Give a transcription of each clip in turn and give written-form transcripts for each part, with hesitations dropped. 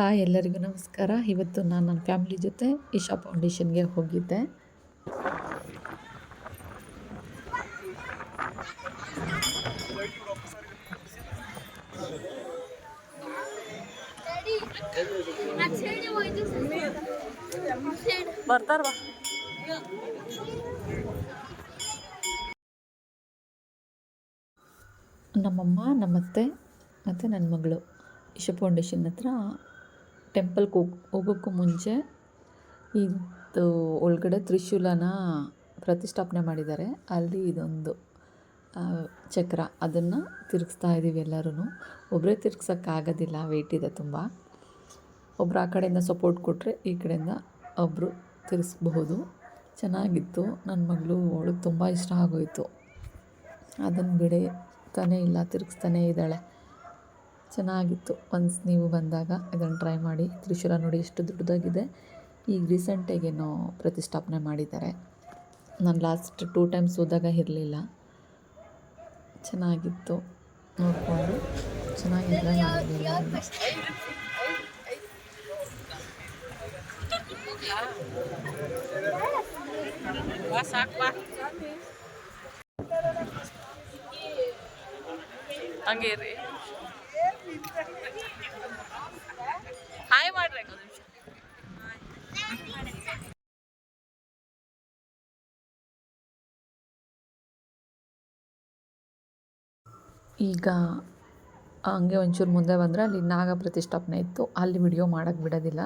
Hi ಎಲ್ಲರಿಗೂ ನಮಸ್ಕಾರ. ಇವತ್ತು ನಾನು ನನ್ನ ಫ್ಯಾಮಿಲಿ ಜೊತೆ ಇಶಾ ಫೌಂಡೇಶನ್‌ಗೆ ಹೋಗಿದ್ದೆ. ಬರ್ತಾರ ಬಾ. ನಮ್ಮಮ್ಮ, ನಮ್ಮತ್ತೆ ಮತ್ತು ನನ್ನ ಮಗಳು ಇಶಾ ಫೌಂಡೇಶನ್ ಹತ್ರ ಟೆಂಪಲ್ಗೆ ಹೋಗೋಕ್ಕೂ ಮುಂಚೆ ಇದು ಒಳಗಡೆ ತ್ರಿಶೂಲನ ಪ್ರತಿಷ್ಠಾಪನೆ ಮಾಡಿದ್ದಾರೆ. ಅಲ್ಲಿ ಇದೊಂದು ಚಕ್ರ ಅದನ್ನು ತಿರುಗಿಸ್ತಾ ಇದ್ದೀವಿ ಎಲ್ಲರೂ. ಒಬ್ಬರೇ ತಿರುಗ್ಸೋಕ್ಕಾಗೋದಿಲ್ಲ, ವೆಯ್ಟ್ ಇದೆ ತುಂಬ. ಒಬ್ಬರು ಆ ಕಡೆಯಿಂದ ಸಪೋರ್ಟ್ ಕೊಟ್ಟರೆ ಈ ಕಡೆಯಿಂದ ಒಬ್ಬರು ತಿರುಗಿಸ್ಬಹುದು. ಚೆನ್ನಾಗಿತ್ತು. ನನ್ನ ಮಗಳು ಅವಳಿಗೆ ತುಂಬ ಇಷ್ಟ ಆಗೋಯಿತು. ಅದನ್ನು ಬಿಡ್ತಾನೇ ಇಲ್ಲ, ತಿರುಗಿಸ್ತಾನೇ ಇದ್ದಾಳೆ. ಚೆನ್ನಾಗಿತ್ತು. ಒನ್ಸ್ ನೀವು ಬಂದಾಗ ಇದನ್ನು ಟ್ರೈ ಮಾಡಿ. ತ್ರಿಶೂಲ ನೋಡಿ ಎಷ್ಟು ದೊಡ್ಡದಾಗಿದೆ. ಈಗ ರೀಸೆಂಟಾಗೇನೋ ಪ್ರತಿಷ್ಠಾಪನೆ ಮಾಡಿದ್ದಾರೆ. ನಾನು ಲಾಸ್ಟ್ 2 ಟೈಮ್ಸ್ ಹೋದಾಗ ಇರಲಿಲ್ಲ. ಚೆನ್ನಾಗಿತ್ತು. ನೋಡಿಕೊಂಡು ಚೆನ್ನಾಗಿದ್ರೆ ನಾನು ಹಂಗೆ ರೀ ಹಾಯ್ ಮಾಡ್ರಿ. ಈಗ ಹಂಗೆ ಒಂಚೂರು ಮುಂದೆ ಬಂದರೆ ಅಲ್ಲಿ ನಾಗ ಪ್ರತಿಷ್ಠಾಪನೆ ಇತ್ತು. ಅಲ್ಲಿ ವಿಡಿಯೋ ಮಾಡೋಕ್ಕೆ ಬಿಡೋದಿಲ್ಲ.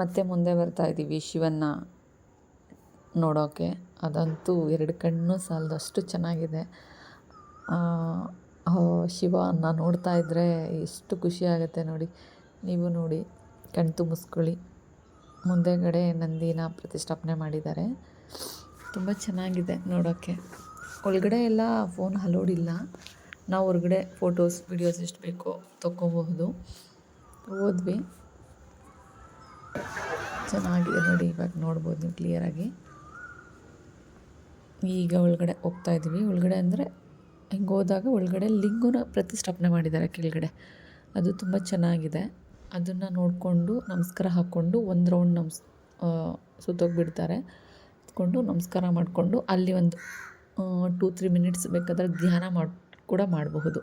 ಮತ್ತೆ ಮುಂದೆ ಬರ್ತಾಯಿದ್ದೀವಿ ಶಿವನ್ನ ನೋಡೋಕ್ಕೆ. ಅದಂತೂ 2 ಕಣ್ಣು ಸಾಲದು, ಅಷ್ಟು ಚೆನ್ನಾಗಿದೆ. ಶಿವನ ನೋಡ್ತಾ ಇದ್ದರೆ ಎಷ್ಟು ಖುಷಿ ಆಗುತ್ತೆ ನೋಡಿ. ನೀವು ನೋಡಿ, ಕಣ್ಣು ತುಂಬಿಸ್ಕೊಳ್ಳಿ. ಮುಂದೆಗಡೆ ನಂದಿನ ಪ್ರತಿಷ್ಠಾಪನೆ ಮಾಡಿದ್ದಾರೆ. ತುಂಬ ಚೆನ್ನಾಗಿದೆ ನೋಡೋಕ್ಕೆ. ಒಳಗಡೆ ಎಲ್ಲ ಫೋನ್ ಅಲೋಡ್ ಇಲ್ಲ. ನಾವು ಹೊರಗಡೆ ಫೋಟೋಸ್ ವಿಡಿಯೋಸ್ ಎಷ್ಟು ಬೇಕೋ ತೊಗೋಬಹುದು. ಹೋದ್ವಿ, ಚೆನ್ನಾಗಿದೆ ನೋಡಿ. ಇವಾಗ ನೋಡ್ಬೋದು ನೀವು ಕ್ಲಿಯರಾಗಿ. ಈಗ ಒಳಗಡೆ ಹೋಗ್ತಾ ಇದ್ದೀವಿ. ಒಳಗಡೆ ಅಂದರೆ ಹಿಂಗೆ ಹೋದಾಗ ಒಳಗಡೆ ಲಿಂಗನ ಪ್ರತಿಷ್ಠಾಪನೆ ಮಾಡಿದ್ದಾರೆ ಕೆಳಗಡೆ. ಅದು ತುಂಬ ಚೆನ್ನಾಗಿದೆ. ಅದನ್ನು ನೋಡಿಕೊಂಡು ನಮಸ್ಕಾರ ಹಾಕ್ಕೊಂಡು ಒಂದು ರೌಂಡ್ ಸುತ್ತೋಗ್ಬಿಡ್ತಾರೆ. ಸುತ್ಕೊಂಡು ನಮಸ್ಕಾರ ಮಾಡಿಕೊಂಡು ಅಲ್ಲಿ ಒಂದು 2-3 ಮಿನಿಟ್ಸ್ ಬೇಕಾದರೆ ಧ್ಯಾನ ಕೂಡ ಮಾಡಬಹುದು.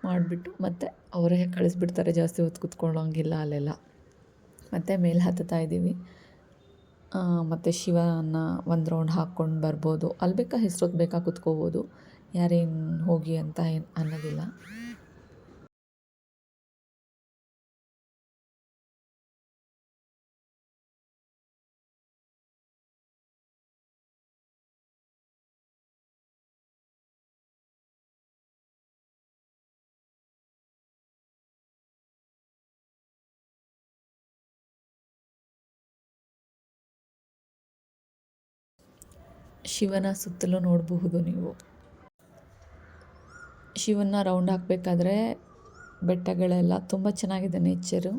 ಮಾಡಿಬಿಟ್ಟು ಮತ್ತೆ ಅವರೇ ಕಳಿಸ್ಬಿಡ್ತಾರೆ. ಜಾಸ್ತಿ ಹೊತ್ತು ಕೂತ್ಕೊಳ್ಳೋಂಗಿಲ್ಲ ಅಲ್ಲೆಲ್ಲ. ಮತ್ತು ಮೇಲೆ ಹತ್ತುತ್ತಾ ಇದ್ದೀವಿ. ಮತ್ತು ಶಿವನ ಒಂದು ರೌಂಡ್ ಹಾಕ್ಕೊಂಡು ಬರ್ಬೋದು. ಅಲ್ಲಿ ಬೇಕಾ ಎಷ್ಟೊತ್ತು ಬೇಕಾ ಕೂತ್ಕೋಬೋದು. ಯಾರೇನು ಹೋಗಿ ಅಂತ ಏನು ಅನ್ನೋದಿಲ್ಲ. ಶಿವನ ಸುತ್ತಲೂ ನೋಡಬಹುದು ನೀವು. ಶಿವನ ರೌಂಡ್ ಹಾಕಬೇಕಾದ್ರೆ ಬೆಟ್ಟಗಳೆಲ್ಲ ತುಂಬ ಚೆನ್ನಾಗಿದೆ. ನೇಚರು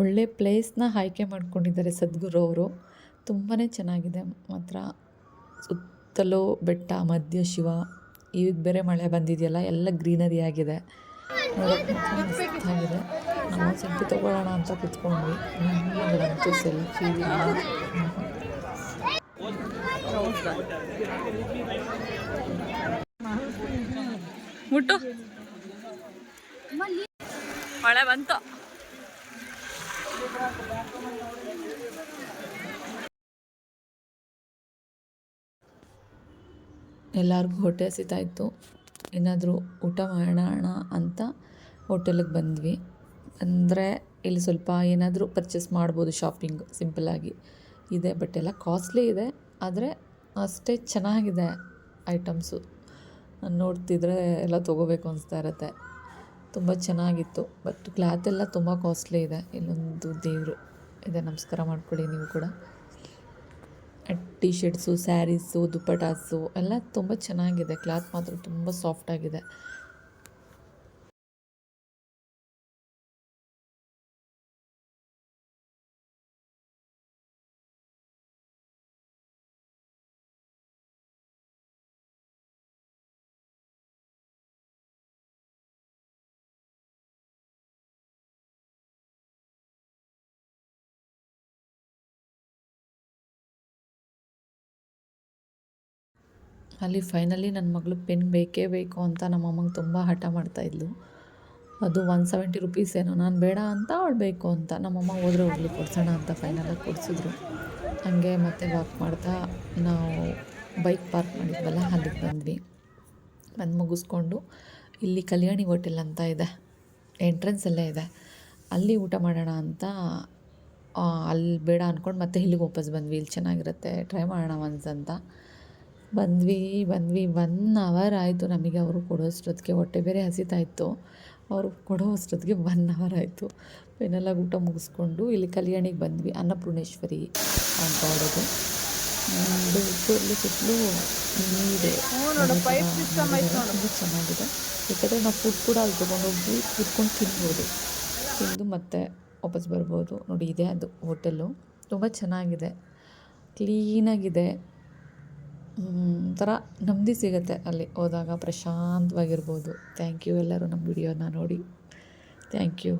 ಒಳ್ಳೆ ಪ್ಲೇಸ್ನ ಆಯ್ಕೆ ಮಾಡ್ಕೊಂಡಿದ್ದಾರೆ ಸದ್ಗುರು ಅವರು. ತುಂಬಾ ಚೆನ್ನಾಗಿದೆ ಮಾತ್ರ. ಸುತ್ತಲೂ ಬೆಟ್ಟ, ಮಧ್ಯ ಶಿವ. ಈಗ ಬೇರೆ ಮಳೆ ಬಂದಿದೆಯಲ್ಲ, ಎಲ್ಲ ಗ್ರೀನರಿ ಆಗಿದೆ. ನೋಡೋಕ್ಕೆ ಮಸ್ತಾಗಿದೆ. ನಾವು ಸೆಲ್ಫಿ ತೊಗೊಳ್ಳೋಣ ಅಂತ ಕೂತ್ಕೊಂಡ್ವಿ. ನಮ್ಮಗಳಂತೂ ಸೆಲ್ಫಿ ಮುಟ್ಟು ಮಳೆ ಬಂತು. ಎಲ್ಲರಿಗೂ ಹೊಟ್ಟೆ ಹಸಿತಾಯಿತ್ತು. ಏನಾದರೂ ಊಟ ಮಾಡೋಣ ಅಂತ ಹೋಟೆಲಿಗೆ ಬಂದ್ವಿ. ಅಂದರೆ ಇಲ್ಲಿ ಸ್ವಲ್ಪ ಏನಾದರೂ ಪರ್ಚೇಸ್ ಮಾಡ್ಬೋದು. ಶಾಪಿಂಗ್ ಸಿಂಪಲ್ಲಾಗಿ ಇದೆ. ಬಟ್ ಎಲ್ಲ ಕಾಸ್ಟ್ಲಿ ಇದೆ, ಆದರೆ ಅಷ್ಟೇ ಚೆನ್ನಾಗಿದೆ ಐಟಮ್ಸು. ನೋಡ್ತಿದ್ರೆ ಎಲ್ಲ ತೊಗೋಬೇಕು ಅನಿಸ್ತಾ ಇರುತ್ತೆ. ತುಂಬ ಚೆನ್ನಾಗಿತ್ತು. ಬಟ್ ಕ್ಲಾತ್ ಎಲ್ಲ ತುಂಬ ಕಾಸ್ಟ್ಲಿ ಇದೆ. ಇಲ್ಲೊಂದು ದೇವರು ಇದೆ, ನಮಸ್ಕಾರ ಮಾಡ್ಕೊಳ್ಳಿ ನೀವು ಕೂಡ. ಟೀ ಶರ್ಟ್ಸು, ಸ್ಯಾರೀಸು, ದುಪ್ಪಟಾಸು ಎಲ್ಲ ತುಂಬ ಚೆನ್ನಾಗಿದೆ. ಕ್ಲಾತ್ ಮಾತ್ರ ತುಂಬ ಸಾಫ್ಟಾಗಿದೆ. ಅಲ್ಲಿ ಫೈನಲಿ ನನ್ನ ಮಗಳು ಪೆನ್ ಬೇಕೇ ಬೇಕು ಅಂತ ನಮ್ಮ ಅಮ್ಮಂಗೆ ತುಂಬ ಹಠ ಮಾಡ್ತಾಯಿದ್ಲು. ಅದು 170 ರುಪೀಸ್ ಏನೋ, ನಾನು ಬೇಡ ಅಂತ ಅವಳು ಬೇಕು ಅಂತ. ನಮ್ಮಮ್ಮ ಹೋದ್ರೆ ಹೋಗಲಿ ಕೊಡ್ಸೋಣ ಅಂತ ಫೈನಲಾಗಿ ಕೊಡಿಸಿದ್ರು. ಹಾಗೆ ಮತ್ತೆ ವಾಕ್ ಮಾಡ್ತಾ ನಾವು ಬೈಕ್ ಪಾರ್ಕ್ ಮಾಡಿದ್ವಲ್ಲ ಅಲ್ಲಿಗೆ ಬಂದ್ವಿ. ಬಂದು ಮುಗಿಸ್ಕೊಂಡು ಇಲ್ಲಿ ಕಲ್ಯಾಣಿ ಹೋಟೆಲ್ ಅಂತ ಇದೆ, ಎಂಟ್ರೆನ್ಸಲ್ಲೇ ಇದೆ, ಅಲ್ಲಿ ಊಟ ಮಾಡೋಣ ಅಂತ ಅಲ್ಲಿ ಬೇಡ ಅಂದ್ಕೊಂಡು ಮತ್ತೆ ಇಲ್ಲಿಗೆ ವಾಪಸ್ ಬಂದ್ವಿ. ಇಲ್ಲಿ ಚೆನ್ನಾಗಿರುತ್ತೆ, ಟ್ರೈ ಮಾಡೋಣ ಒನ್ಸ್ ಅಂತ ಬಂದ್ವಿ. 1 ಅವರ್ ಆಯಿತು ನಮಗೆ ಅವರು ಕೊಡೋಷ್ಟೊತ್ತಿಗೆ. ಹೊಟ್ಟೆ ಬೇರೆ ಹಸಿತಾ ಇತ್ತು, ಅವರು ಕೊಡೋ ಅಷ್ಟೊತ್ತಿಗೆ 1 ಅವರ್ ಆಯಿತು. ಫೈನಲಾಗಿ ಊಟ ಮುಗಿಸ್ಕೊಂಡು ಇಲ್ಲಿ ಕಲ್ಯಾಣಿಗೆ ಬಂದ್ವಿ. ಅನ್ನಪೂರ್ಣೇಶ್ವರಿ ಗಾಡದು ಉಪ್ಪೂರಲ್ಲಿ ಸುತ್ತಲೂ ನೀರು ತುಂಬ ಚೆನ್ನಾಗಿದೆ. ಬೇಕಾದರೆ ನಾವು ಫುಡ್ ಕೂಡ ಅಲ್ಲಿ ತೊಗೊಂಡೋಗಿ ಕೂತ್ಕೊಂಡು ತಿನ್ಬೋದು, ತಿಂದು ಮತ್ತೆ ವಾಪಸ್ ಬರ್ಬೋದು. ನೋಡಿ ಇದೆ ಅದು ಹೋಟೆಲ್ಲು, ತುಂಬ ಚೆನ್ನಾಗಿದೆ, ಕ್ಲೀನಾಗಿದೆ. ಒಂಥರ ನೆಮ್ಮದಿ ಸಿಗುತ್ತೆ ಅಲ್ಲಿ ಹೋದಾಗ, ಪ್ರಶಾಂತವಾಗಿರ್ಬೋದು. ಥ್ಯಾಂಕ್ ಯು ಎಲ್ಲರೂ ನಮ್ಮ ವಿಡಿಯೋನ ನೋಡಿ. Thank you.